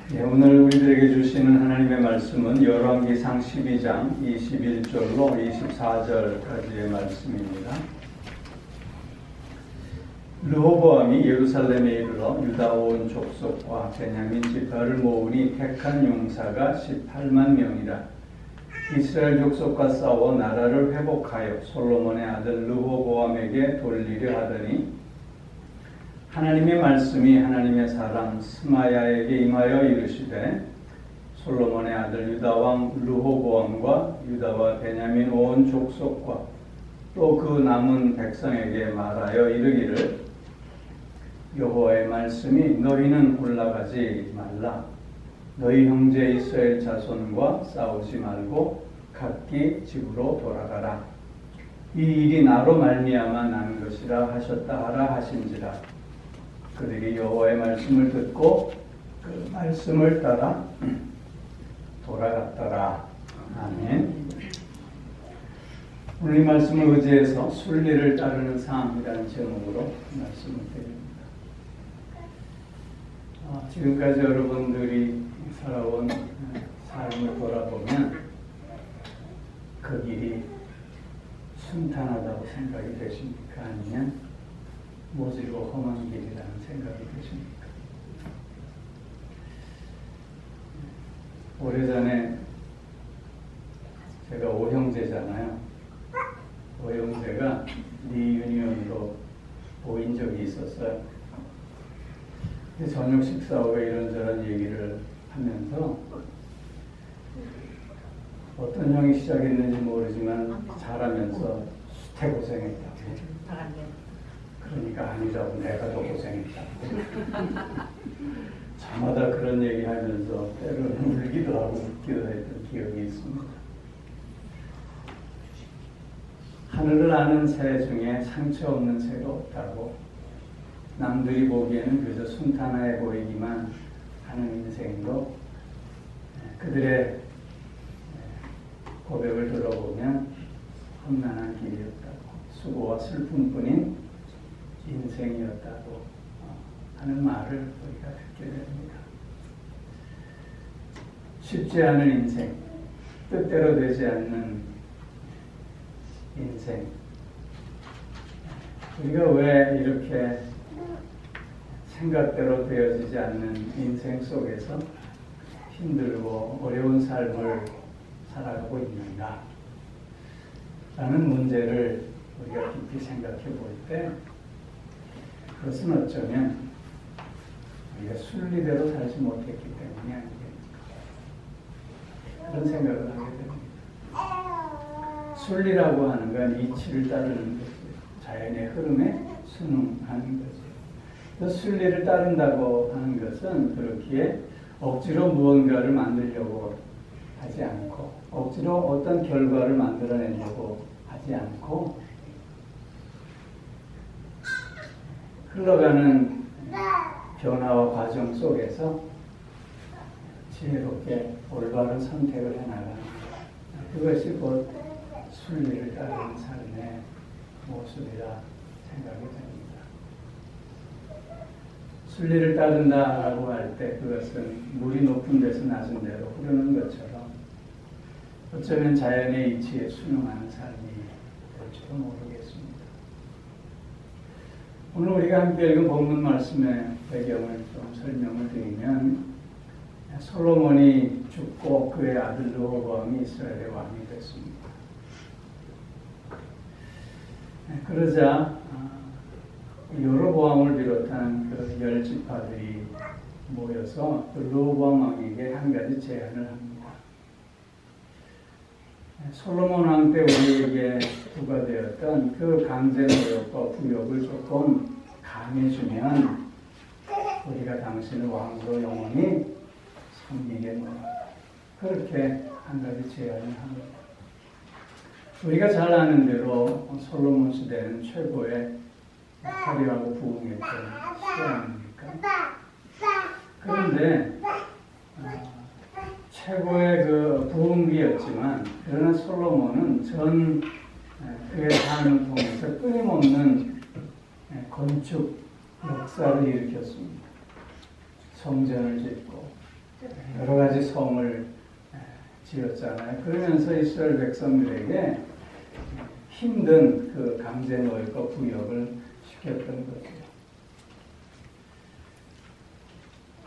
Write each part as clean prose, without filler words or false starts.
네, 오늘 우리들에게 주시는 하나님의 말씀은 열왕기상 12장 21절로 24절까지의 말씀입니다. 르호보암이 예루살렘에 이르러 유다 온 족속과 베냐민 지파를 모으니 택한 용사가 18만 명이라. 이스라엘 족속과 싸워 나라를 회복하여 솔로몬의 아들 르호보암에게 돌리려 하더니 하나님의 말씀이 하나님의 사람 스마야에게 임하여 이르시되 솔로몬의 아들 유다왕 르호보암과 유다와 베냐민 온 족속과 또 그 남은 백성에게 말하여 이르기를 여호와의 말씀이 너희는 올라가지 말라. 너희 형제 이스라엘 자손과 싸우지 말고 각기 집으로 돌아가라. 이 일이 나로 말미암아 난 것이라 하셨다 하라 하신지라. 그들이 여호와의 말씀을 듣고 그 말씀을 따라 돌아갔더라. 아멘. 오늘 이 말씀을 의지해서 순리를 따르는 삶이라는 제목으로 말씀을 드립니다. 지금까지 여러분들이 살아온 삶을 돌아보면 그 길이 순탄하다고 생각이 되십니까? 아니면 모질고 험한 길이라는 생각이 드십니까? 오래전에 제가 오형제잖아요. 오형제가 리유니언으로 보인 적이 있었어요. 저녁 식사 후에 이런저런 얘기를 하면서 어떤 형이 시작했는지 모르지만 잘하면서 수태 고생했다고. 그러니까 아니라고 내가 더 고생했다고. 저마다 그런 얘기하면서 때로는 울기도 하고 웃기도 했던 기억이 있습니다. 하늘을 아는 새 중에 상처 없는 새가 없다고. 남들이 보기에는 그저 순탄해 보이기만 하는 인생도 그들의 고백을 들어보면 험난한 길이었다고, 수고와 슬픔뿐인 인생이었다고 하는 말을 우리가 듣게 됩니다. 쉽지 않은 인생, 뜻대로 되지 않는 인생. 우리가 왜 이렇게 생각대로 되어지지 않는 인생 속에서 힘들고 어려운 삶을 살아가고 있는가? 라는 문제를 우리가 깊이 생각해 볼 때 그것은 어쩌면 우리가 순리대로 살지 못했기 때문이 아니겠습니까? 그런 생각을 하게 됩니다. 순리라고 하는 건 이치를 따르는 거죠. 자연의 흐름에 순응하는 거죠. 그 순리를 따른다고 하는 것은 그렇기에 억지로 무언가를 만들려고 하지 않고 억지로 어떤 결과를 만들어내려고 하지 않고 흘러가는 변화와 과정 속에서 지혜롭게 올바른 선택을 해나가는 것. 그것이 곧 순리를 따르는 삶의 모습이라 생각이 됩니다. 순리를 따른다라고 할 때 그것은 물이 높은 데서 낮은 데로 흐르는 것처럼 어쩌면 자연의 이치에 순응하는 삶이 될지도 모르겠습니다. 오늘 우리가 함께 읽은 본문 말씀의 배경을 좀 설명을 드리면 솔로몬이 죽고 그의 아들 르호보암이 이스라엘의 왕이 됐습니다. 그러자 여로보암을 비롯한 그 10지파들이 모여서 그 르호보암 왕에게 한 가지 제안을 합니다. 솔로몬 왕 때 우리에게 부과되었던 그 강제 노역과 부역을 조금 강해주면 우리가 당신을 왕으로 영원히 섬기겠노라. 그렇게 한 가지 제안을 합니다. 우리가 잘 아는 대로 솔로몬 시대는 최고의 화려하고 부흥했던 시대 아닙니까? 그런데 최고의 그 부흥기였지만 그러나 솔로몬은 전 그의 삶을 통해서 끊임없는 건축 역사를 일으켰습니다. 성전을 짓고 여러 가지 성을 지었잖아요. 그러면서 이스라엘 백성들에게 힘든 그 강제 노예과 부역을 시켰던 거죠.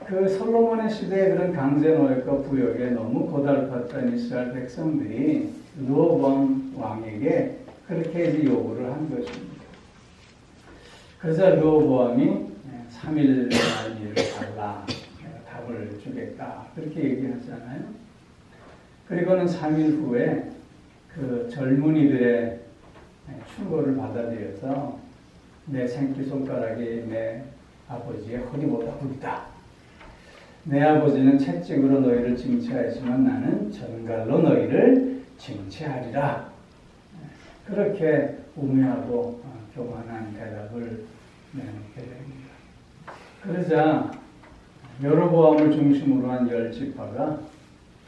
그 솔로몬의 시대에 그런 강제 노예과 부역에 너무 고달팠던 이스라엘 백성들이 르호보암 왕에게 그렇게 이제 요구를 한 것입니다. 그러자 르호보암이 3일 일을 달라, 내가 답을 주겠다, 그렇게 얘기하잖아요. 그리고는 3일 후에 그 젊은이들의 충고를 받아들여서 내 새끼손가락이 내 아버지의 허리보다 굵다. 내 아버지는 채찍으로 너희를 징치하였지만 나는 전갈로 너희를 징치하리라. 그렇게 우매하고 교만한 대답을 내놓게 됩니다. 그러자 여로보암을 중심으로 한 10지파가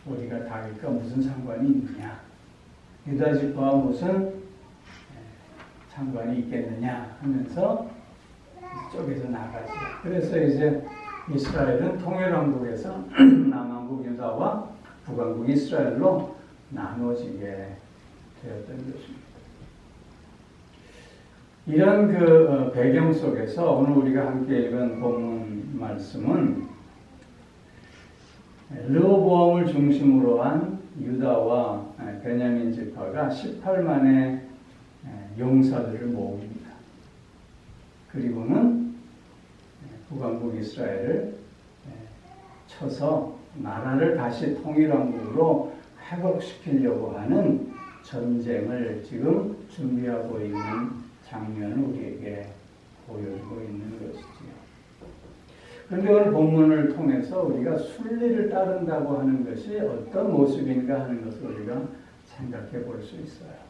우리가 다윗과 무슨 상관이 있느냐, 유다 지파와 무슨 상관이 있겠느냐 하면서 이쪽에서 나가죠. 그래서 이제 이스라엘은 통일왕국에서 남왕국 유다와 북왕국 이스라엘로 나눠지게 되었던 것입니다. 이런 그 배경 속에서 오늘 우리가 함께 읽은 본문 말씀은 르호보암을 중심으로 한 유다와 베냐민 지파가 18만의 용사들을 모읍니다. 그리고는 북왕국 이스라엘을 쳐서 나라를 다시 통일왕국으로 회복시키려고 하는 전쟁을 지금 준비하고 있는 장면을 우리에게 보여주고 있는 것이지요. 그런데 오늘 본문을 통해서 우리가 순리를 따른다고 하는 것이 어떤 모습인가 하는 것을 우리가 생각해 볼 수 있어요.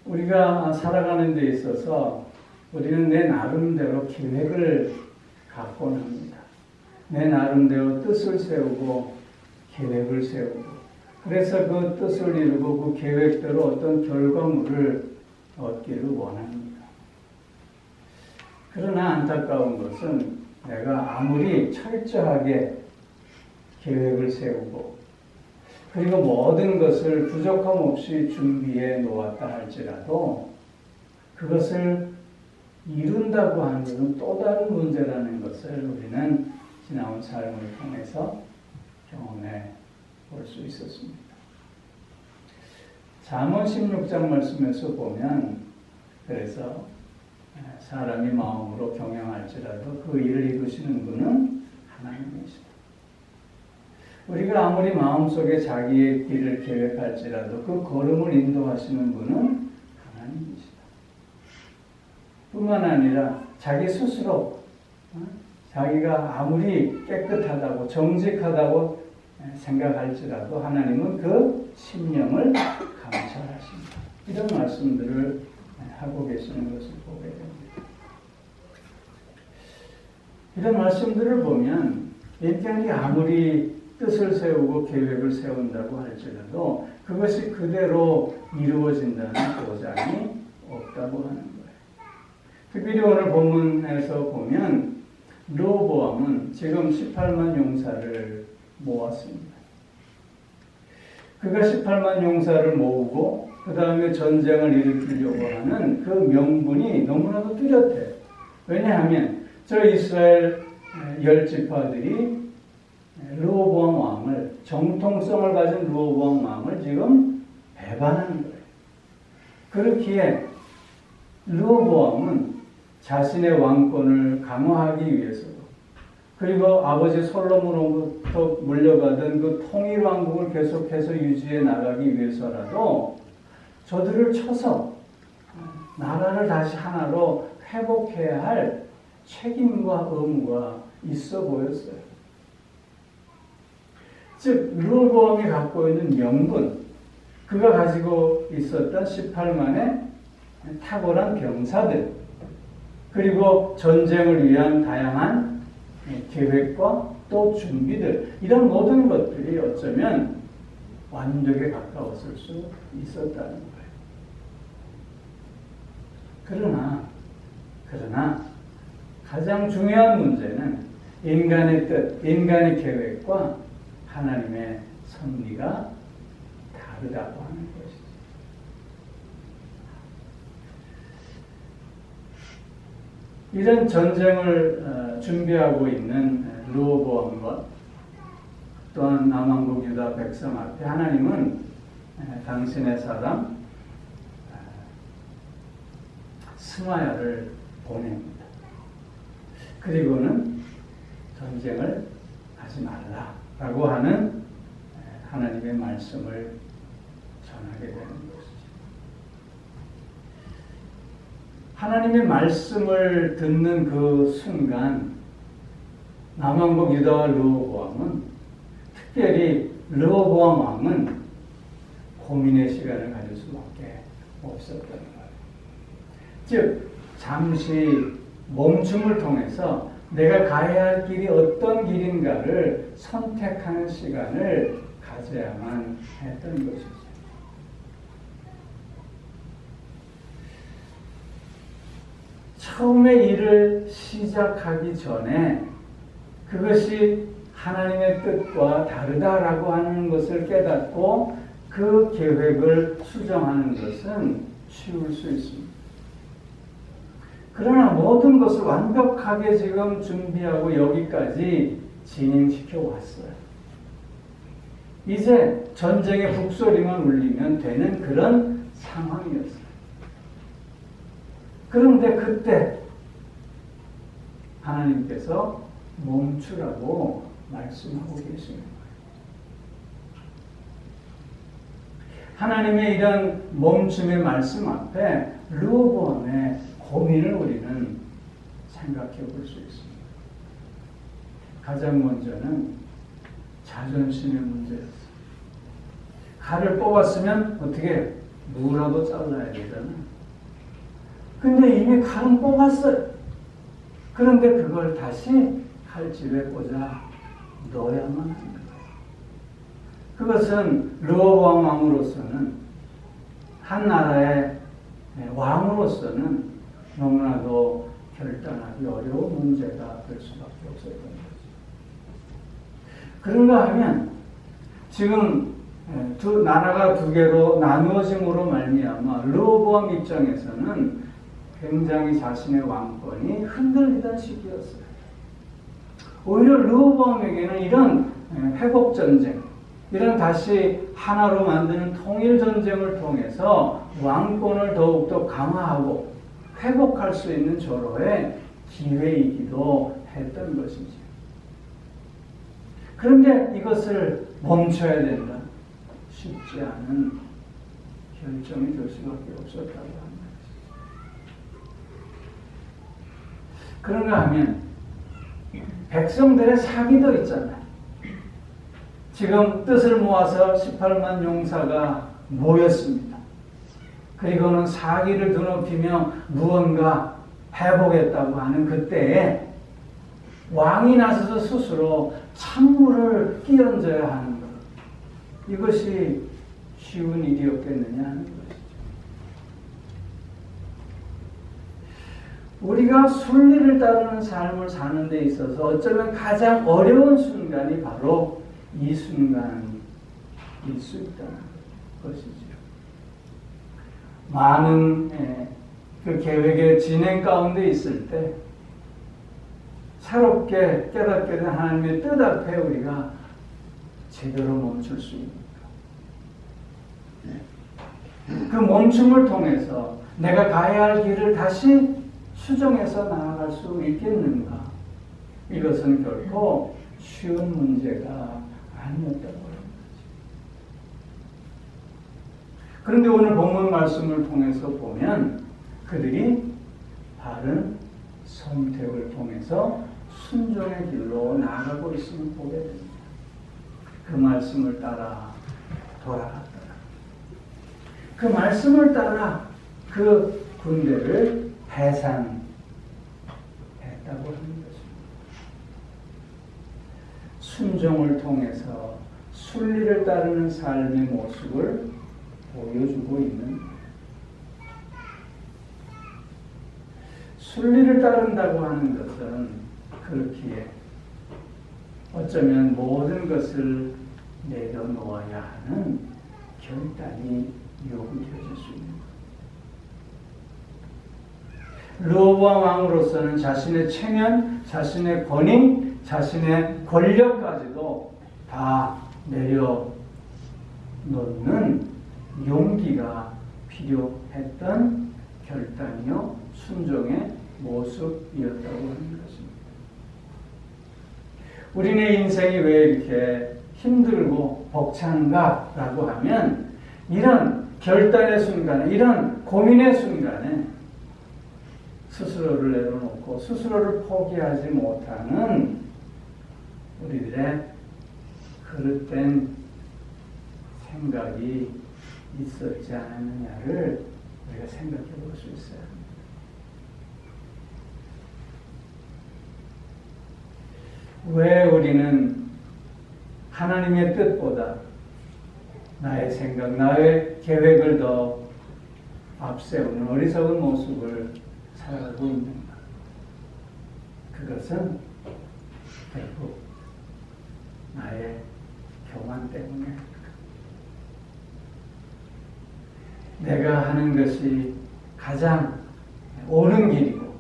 우리가 살아가는 데 있어서 우리는 내 나름대로 계획을 갖곤 합니다. 내 나름대로 뜻을 세우고 계획을 세우고, 그래서 그 뜻을 이루고 그 계획대로 어떤 결과물을 얻기를 원합니다. 그러나 안타까운 것은 내가 아무리 철저하게 계획을 세우고 그리고 모든 것을 부족함 없이 준비해 놓았다 할지라도 그것을 이룬다고 하는 것은 또 다른 문제라는 것을 우리는 지나온 삶을 통해서 경험해 볼 수 있었습니다. 잠언 16장 말씀에서 보면 그래서 사람이 마음으로 경영할지라도 그 일을 이루시는 분은 하나님이시다. 우리가 아무리 마음속에 자기의 길을 계획할지라도 그 걸음을 인도하시는 분은 하나님이시다. 뿐만 아니라 자기 스스로 자기가 아무리 깨끗하다고 정직하다고 생각할지라도 하나님은 그 심령을 감찰하십니다. 이런 말씀들을 하고 계시는 것을 보게 됩니다. 이런 말씀들을 보면 인간이 아무리 뜻을 세우고 계획을 세운다고 할지라도 그것이 그대로 이루어진다는 보장이 없다고 하는 거예요. 특별히 오늘 본문에서 보면 르호보암은 지금 18만 용사를 모았습니다. 그가 18만 용사를 모으고 그 다음에 전쟁을 일으키려고 하는 그 명분이 너무나도 뚜렷해요. 왜냐하면 저 이스라엘 10지파들이 르호보암 왕을, 정통성을 가진 르호보암 왕을 지금 배반하는 거예요. 그렇기에 르호보암은 자신의 왕권을 강화하기 위해서도, 그리고 아버지 솔로몬으로부터 물려받은 그 통일왕국을 계속해서 유지해 나가기 위해서라도 저들을 쳐서 나라를 다시 하나로 회복해야 할 책임과 의무가 있어 보였어요. 즉 르호보암이 갖고 있는 명분, 그가 가지고 있었던 18만의 탁월한 병사들, 그리고 전쟁을 위한 다양한 계획과 또 준비들, 이런 모든 것들이 어쩌면 완벽에 가까웠을 수 있었다는 거예요. 그러나 가장 중요한 문제는 인간의 뜻, 인간의 계획과 하나님의 섭리가 다르다고 하는 것이죠. 이런 전쟁을 준비하고 있는 르호보암과 또한 남왕국 유다 백성 앞에 하나님은 당신의 사람 스마야를 보냅니다. 그리고는 전쟁을 하지 말라라고 하는 하나님의 말씀을 전하게 되는 것이죠. 하나님의 말씀을 듣는 그 순간 남왕국 유다와 르호보암은, 특별히 르호보암 왕은 고민의 시간을 가질 수밖에 없었던 거예요. 즉 잠시 멈춤을 통해서 내가 가야 할 길이 어떤 길인가를 선택하는 시간을 가져야만 했던 것이죠. 처음에 일을 시작하기 전에 그것이 하나님의 뜻과 다르다라고 하는 것을 깨닫고 그 계획을 수정하는 것은 쉬울 수 있습니다. 그러나 모든 것을 완벽하게 지금 준비하고 여기까지 진행시켜 왔어요. 이제 전쟁의 북소리만 울리면 되는 그런 상황이었어요. 그런데 그때 하나님께서 멈추라고 말씀하고 계시는 거예요. 하나님의 이런 멈춤의 말씀 앞에 르호보암의 고민을 우리는 생각해 볼 수 있습니다. 가장 먼저는 자존심의 문제였어요. 칼을 뽑았으면 어떻게 누구라도 잘라야 되잖아요. 근데 이미 칼은 뽑았어요. 그런데 그걸 다시 칼집에 꽂아 넣어야만 합니다. 그것은 르호보암 왕으로서는, 한 나라의 왕으로서는 너무나도 결단하기 어려운 문제가 될 수밖에 없었던 거죠. 그런가 하면 지금 나라가 두 개로 나누어짐으로 말미암아 르호보암 입장에서는 굉장히 자신의 왕권이 흔들리던 시기였어요. 오히려 르호보암에게는 이런 회복전쟁, 이런 다시 하나로 만드는 통일전쟁을 통해서 왕권을 더욱더 강화하고 회복할 수 있는 절호의 기회이기도 했던 것이죠. 그런데 이것을 멈춰야 된다. 쉽지 않은 결정이 될 수밖에 없었다고 합니다. 그런가 하면 백성들의 사기도 있잖아요. 지금 뜻을 모아서 18만 용사가 모였습니다. 그리고는 사기를 드높이며 무언가 해보겠다고 하는 그때에 왕이 나서서 스스로 찬물을 끼얹어야 하는 것. 이것이 쉬운 일이었겠느냐 하는 것이죠. 우리가 순리를 따르는 삶을 사는 데 있어서 어쩌면 가장 어려운 순간이 바로 이 순간일 수 있다는 것이죠. 많은 그 계획의 진행 가운데 있을 때 새롭게 깨닫게 된 하나님의 뜻 앞에 우리가 제대로 멈출 수 있는가. 그 멈춤을 통해서 내가 가야 할 길을 다시 수정해서 나아갈 수 있겠는가. 이것은 결코 쉬운 문제가 아니었다고 합니다. 그런데 오늘 본문 말씀을 통해서 보면 그들이 바른 선택을 통해서 순종의 길로 나아가고 있음을 보게 됩니다. 그 말씀을 따라 돌아갔더라. 그 말씀을 따라 그 군대를 해산했다고 하는 것입니다. 순종을 통해서 순리를 따르는 삶의 모습을 보여주고 있는, 순리를 따른다고 하는 것은 그렇기에 어쩌면 모든 것을 내려놓아야 하는 결단이 요구되어질 수 있는 것. 르호보암 왕으로서는 자신의 체면, 자신의 권위, 자신의 권력까지도 다 내려놓는 용기가 필요했던 결단이요 순종의 모습이었다고 하는 것입니다. 우리네 인생이 왜 이렇게 힘들고 벅찬가라고 하면 이런 결단의 순간에, 이런 고민의 순간에 스스로를 내려놓고 스스로를 포기하지 못하는 우리들의 그릇된 생각이 있었지 않느냐를 우리가 생각해 볼 수 있어요. 왜 우리는 하나님의 뜻보다 나의 생각, 나의 계획을 더 앞세우는 어리석은 모습을 살아가고 있는가? 그것은 결국 나의 교만 때문에 내가 하는 것이 가장 옳은 길이고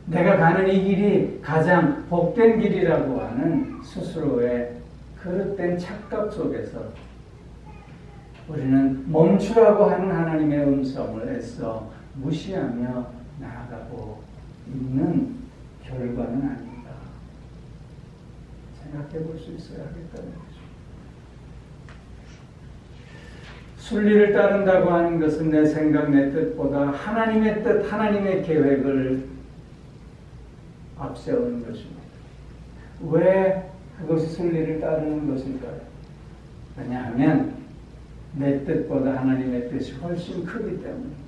내가 가는 이 길이 가장 복된 길이라고 하는 스스로의 그릇된 착각 속에서 우리는 멈추라고 하는 하나님의 음성을 애써 무시하며 나아가고 있는 결과는 아닌가 생각해 볼 수 있어야 하겠다는 거죠. 순리를 따른다고 하는 것은 내 생각, 내 뜻보다 하나님의 뜻, 하나님의 계획을 앞세우는 것입니다. 왜 그것이 순리를 따르는 것일까요? 왜냐하면 내 뜻보다 하나님의 뜻이 훨씬 크기 때문입니다.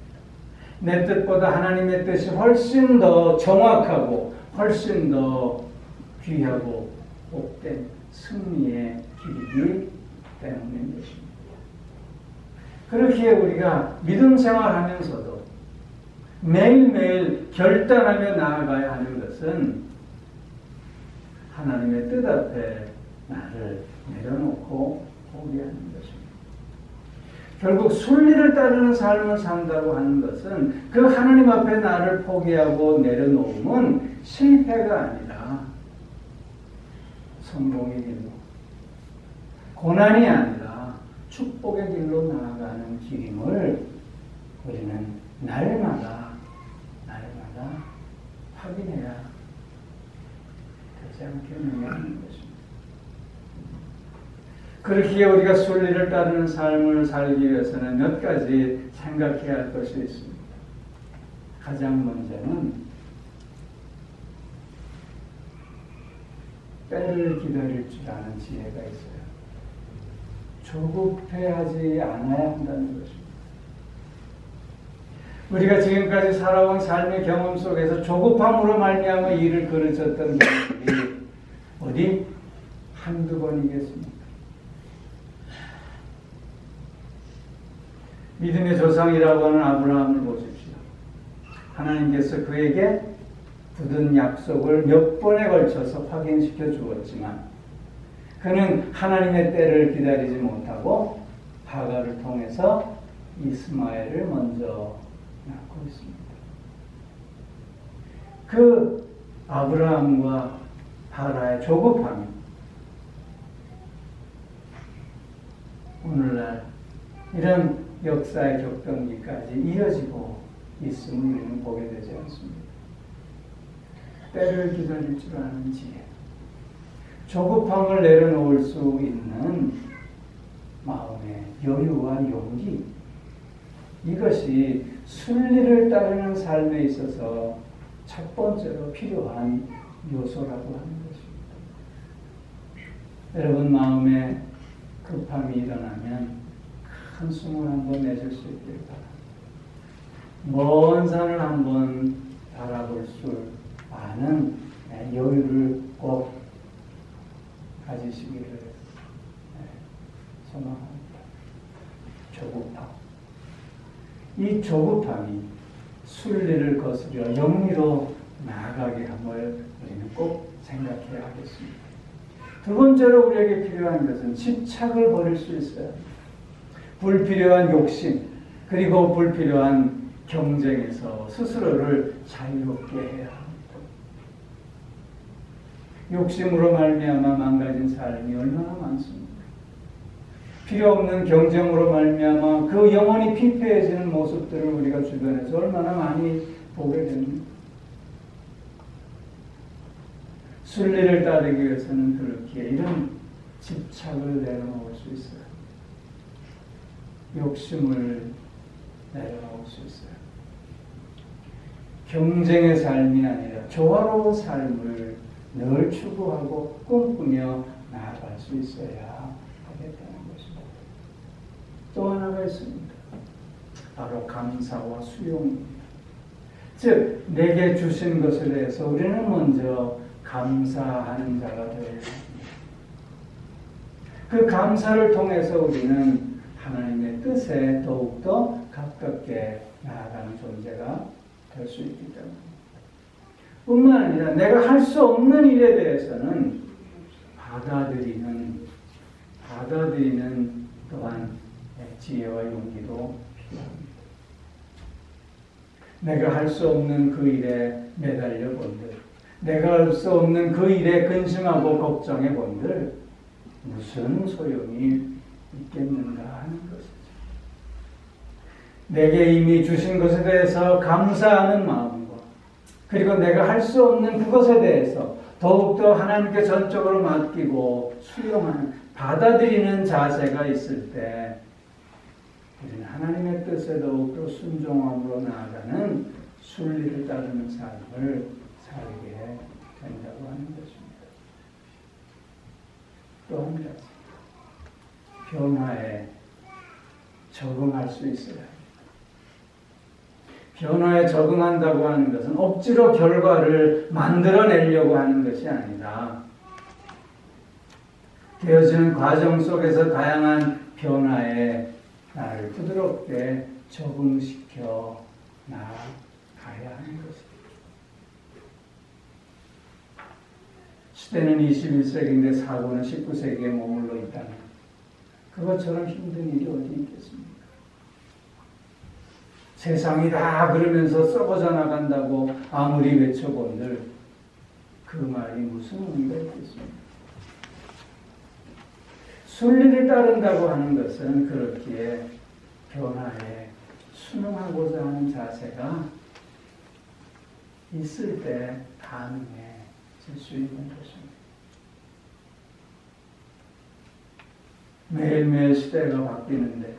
내 뜻보다 하나님의 뜻이 훨씬 더 정확하고 훨씬 더 귀하고 복된 승리의 길이기 때문인 것입니다. 그렇기에 우리가 믿음 생활하면서도 매일매일 결단하며 나아가야 하는 것은 하나님의 뜻 앞에 나를 내려놓고 포기하는 것입니다. 결국 순리를 따르는 삶을 산다고 하는 것은 그 하나님 앞에 나를 포기하고 내려놓음은 실패가 아니라 성공의 길로, 고난이 아니라 축복의 길로 나아가는 길임을 우리는 날마다 확인해야 되지 않겠느냐 하는 것입니다. 그렇기에 우리가 순리를 따르는 삶을 살기 위해서는 몇 가지 생각해야 할 것이 있습니다. 가장 먼저는 때를 기다릴 줄 아는 지혜가 있어요. 조급해하지 않아야 한다는 것입니다. 우리가 지금까지 살아온 삶의 경험 속에서 조급함으로 말미암아 일을 그르쳤던 경험이 어디 한두 번이겠습니까? 믿음의 조상이라고 하는 아브라함을 보십시오. 하나님께서 그에게 굳은 약속을 몇 번에 걸쳐서 확인시켜 주었지만 그는 하나님의 때를 기다리지 못하고 하가를 통해서 이스마엘을 먼저 낳고 있습니다. 그 아브라함과 하라의 조급함이 오늘날 이런 역사의 격변기까지 이어지고 있음을 우리는 보게 되지 않습니다. 때를 기다릴 줄 아는 지혜, 조급함을 내려놓을 수 있는 마음의 여유와 용기, 이것이 순리를 따르는 삶에 있어서 첫 번째로 필요한 요소라고 하는 것입니다. 여러분 마음에 급함이 일어나면 한숨을 한번 내쉴 수 있기를 바랍니다. 먼 산을 한번 바라볼 수 아는 여유를 꼭 가지시기를 소망합니다. 조급함. 이 조급함이 순리를 거스려 영리로 나아가게 함을 우리는 꼭 생각해야 하겠습니다. 두 번째로 우리에게 필요한 것은 집착을 버릴 수 있어요. 불필요한 욕심, 그리고 불필요한 경쟁에서 스스로를 자유롭게 해야 합니다. 욕심으로 말미암아 망가진 삶이 얼마나 많습니까? 필요 없는 경쟁으로 말미암아 그 영혼이 피폐해지는 모습들을 우리가 주변에서 얼마나 많이 보게 됩니다. 순리를 따르기 위해서는 그렇게 이런 집착을 내려놓을 수 있어요. 욕심을 내려놓을 수 있어요. 경쟁의 삶이 아니라 조화로운 삶을 늘 추구하고 꿈꾸며 나아갈 수 있어야 하겠다는 것입니다. 또 하나가 있습니다. 바로 감사와 수용입니다. 즉, 내게 주신 것에 대해서 우리는 먼저 감사하는 자가 되어야 합니다. 그 감사를 통해서 우리는 하나님의 뜻에 더욱더 가깝게 나아가는 존재가 될 수 있기 때문입니다. 뿐만 아니라 내가 할 수 없는 일에 대해서는 받아들이는 또한 지혜와 용기도 필요합니다. 내가 할 수 없는 그 일에 매달려 본들, 내가 할 수 없는 그 일에 근심하고 걱정해 본들 무슨 소용이 있겠는가 하는 것이죠. 내게 이미 주신 것에 대해서 감사하는 마음과 그리고 내가 할 수 없는 그것에 대해서 더욱더 하나님께 전적으로 맡기고 수용하는, 받아들이는 자세가 있을 때 우리는 하나님의 뜻에 더욱더 순종함으로 나아가는 순리를 따르는 삶을 살게 된다고 하는 것입니다. 또 한 가지, 변화에 적응할 수 있어야 합니다. 변화에 적응한다고 하는 것은 억지로 결과를 만들어내려고 하는 것이 아니라 되어지는 과정 속에서 다양한 변화에 나를 부드럽게 적응시켜 나가야 하는 것입니다. 시대는 21세기인데 사고는 19세기에 머물러 있다면 그것처럼 힘든 일이 어디 있겠습니까? 세상이 다 그러면서 썩어져 나간다고 아무리 외쳐본들 그 말이 무슨 의미가 있겠습니까? 순리를 따른다고 하는 것은 그렇기에 변화에 순응하고자 하는 자세가 있을 때 가능해질 수 있는 것입니다. 매일매일 시대가 바뀌는데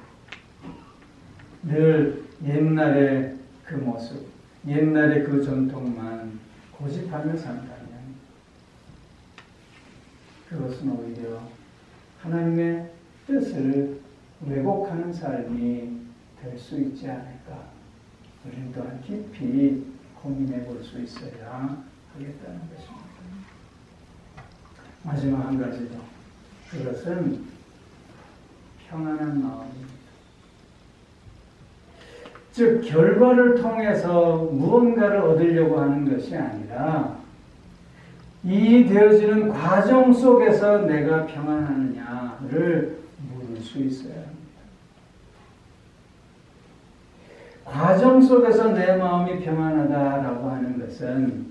늘 옛날의 그 모습, 옛날의 그 전통만 고집하며 산다면 그것은 오히려 하나님의 뜻을 왜곡하는 삶이 될 수 있지 않을까. 우리는 또한 깊이 고민해 볼 수 있어야 하겠다는 것입니다. 마지막 한 가지 더. 그것은 평안한 마음입니다. 즉, 결과를 통해서 무언가를 얻으려고 하는 것이 아니라 이 되어지는 과정 속에서 내가 평안하느냐를 물을 수 있어야 합니다. 과정 속에서 내 마음이 평안하다라고 하는 것은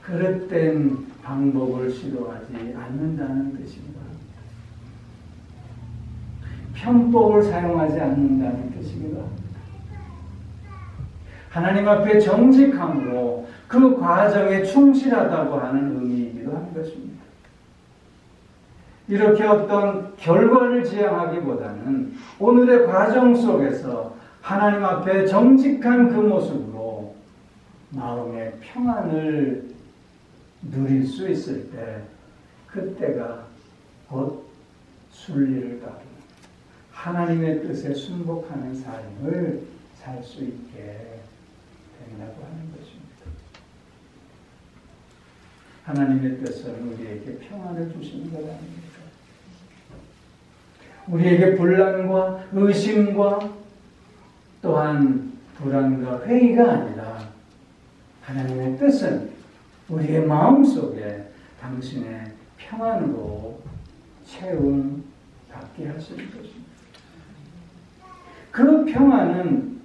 그릇된 방법을 시도하지 않는다는 뜻입니다. 편법을 사용하지 않는다는 뜻이기도 합니다. 하나님 앞에 정직함으로 그 과정에 충실하다고 하는 의미이기도 한 것입니다. 이렇게 어떤 결과를 지향하기보다는 오늘의 과정 속에서 하나님 앞에 정직한 그 모습으로 마음의 평안을 누릴 수 있을 때 그때가 곧 순리를 따르는 하나님의 뜻에 순복하는 삶을 살 수 있게 된다고 하는 것입니다. 하나님의 뜻은 우리에게 평안을 주시는 것 아닙니까? 우리에게 분란과 의심과 또한 불안과 회의가 아니라 하나님의 뜻은 우리의 마음속에 당신의 평안으로 채움받게 하시는 것입니다. 그 평안은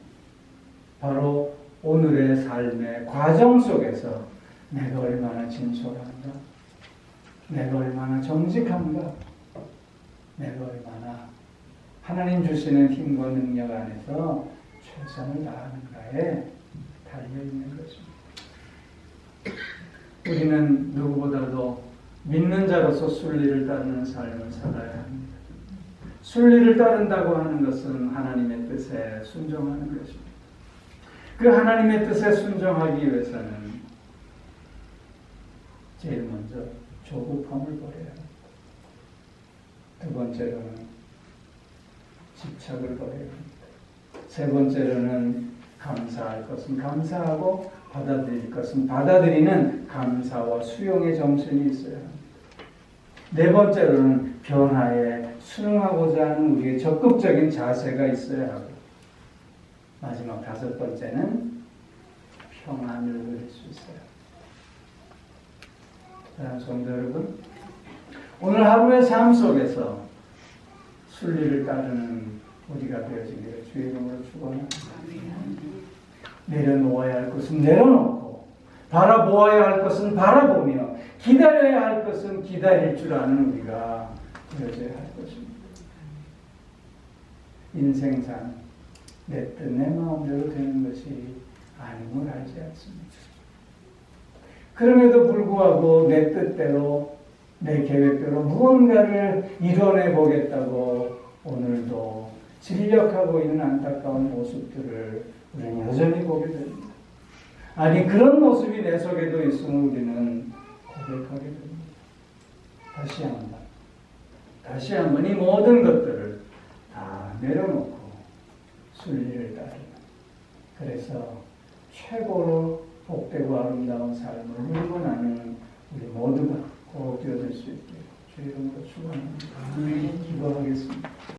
바로 오늘의 삶의 과정 속에서 내가 얼마나 진솔한가, 내가 얼마나 정직한가, 내가 얼마나 하나님 주시는 힘과 능력 안에서 최선을 다하는가에 달려있는 것입니다. 우리는 누구보다도 믿는 자로서 순리를 따르는 삶을 살아야 합니다. 순리를 따른다고 하는 것은 하나님의 뜻에 순종하는 것입니다. 그 하나님의 뜻에 순종하기 위해서는 제일 먼저 조급함을 버려야 합니다. 두 번째로는 집착을 버려야 합니다. 세 번째로는 감사할 것은 감사하고 받아들일 것은 받아들이는 감사와 수용의 정신이 있어야 합니다. 네 번째로는 변화에 순응하고자 하는 우리의 적극적인 자세가 있어야 하고, 마지막 다섯 번째는 평안을 누릴 수 있어요. 사랑하는 성도 여러분, 오늘 하루의 삶 속에서 순리를 따르는 우리가 되어지기를 주의 이름으로 축원합니다. 내려놓아야 할 것은 내려놓고, 바라보아야 할 것은 바라보며, 기다려야 할 것은 기다릴 줄 아는 우리가 되어져야 할 것입니다. 인생상 내 뜻, 내 마음대로 되는 것이 아님을 알지 않습니다. 그럼에도 불구하고 내 뜻대로, 내 계획대로 무언가를 이뤄내 보겠다고 오늘도 진력하고 있는 안타까운 모습들을 우리는 여전히 보게 됩니다. 아니, 그런 모습이 내 속에도 있으면 우리는 고백하게 됩니다. 다시 한번 이 모든 것들을 다 내려놓고 순리를 따르는, 그래서 최고로 복되고 아름다운 삶을 누리고 나는 우리 모두가 꼭 되어질 수 있게 주의 이름으로 축원합니다. 기도하겠습니다.